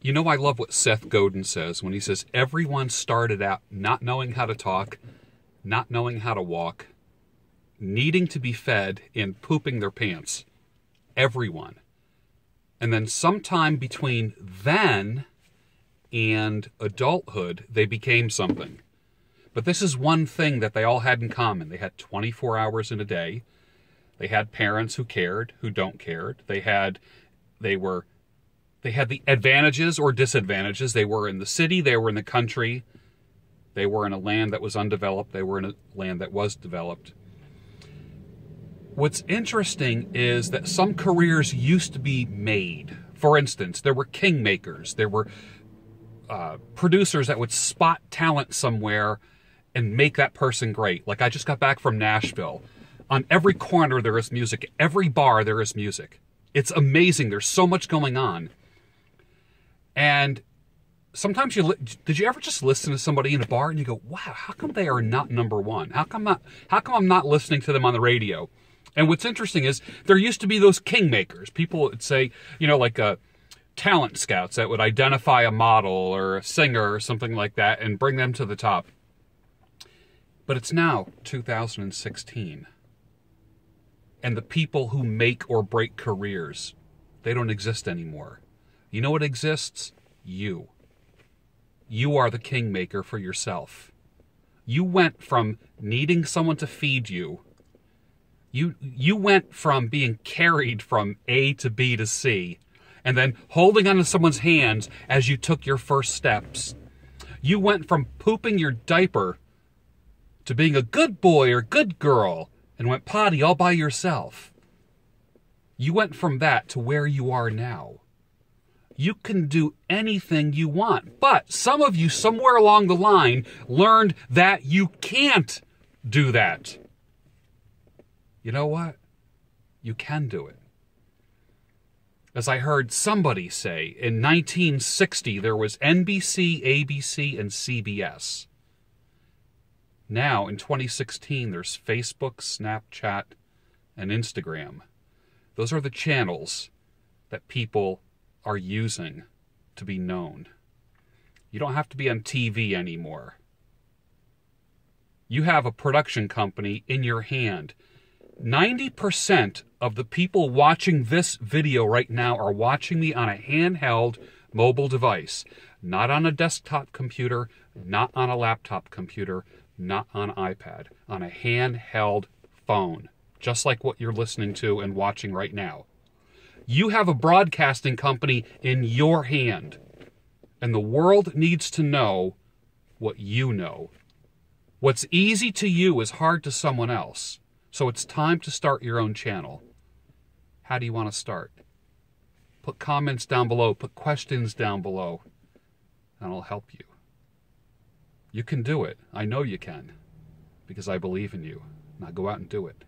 You know, I love what Seth Godin says when he says everyone started out not knowing how to talk, not knowing how to walk, needing to be fed, and pooping their pants. Everyone. And then sometime between then and adulthood, they became something. But this is one thing that they all had in common. They had 24 hours in a day. They had parents who cared, who don't care. They had the advantages or disadvantages. They were in the city, they were in the country, they were in a land that was undeveloped, they were in a land that was developed. What's interesting is that some careers used to be made. For instance, there were kingmakers, there were producers that would spot talent somewhere and make that person great. Like, I just got back from Nashville. On every corner there is music, every bar there is music. It's amazing, there's so much going on. And sometimes did you ever just listen to somebody in a bar and you go, wow, how come they are not number one? How come I'm not listening to them on the radio? And what's interesting is there used to be those kingmakers. People would say, like talent scouts that would identify a model or a singer or something like that and bring them to the top. But it's now 2016. And the people who make or break careers, they don't exist anymore. You know what exists? You. You are the kingmaker for yourself. You went from needing someone to feed you. You went from being carried from A to B to C, and then holding onto someone's hands as you took your first steps. You went from pooping your diaper to being a good boy or good girl and went potty all by yourself. You went from that to where you are now. You can do anything you want, but some of you somewhere along the line learned that you can't do that. You know what? You can do it. As I heard somebody say, in 1960 there was NBC, ABC, and CBS. Now, in 2016, there's Facebook, Snapchat, and Instagram. Those are the channels that people are using to be known. You don't have to be on TV anymore. You have a production company in your hand. 90% of the people watching this video right now are watching me on a handheld mobile device. Not on a desktop computer, not on a laptop computer, not on an iPad. On a handheld phone. Just like what you're listening to and watching right now. You have a broadcasting company in your hand. And the world needs to know what you know. What's easy to you is hard to someone else. So it's time to start your own channel. How do you want to start? Put comments down below. Put questions down below. And I'll help you. You can do it. I know you can. Because I believe in you. Now go out and do it.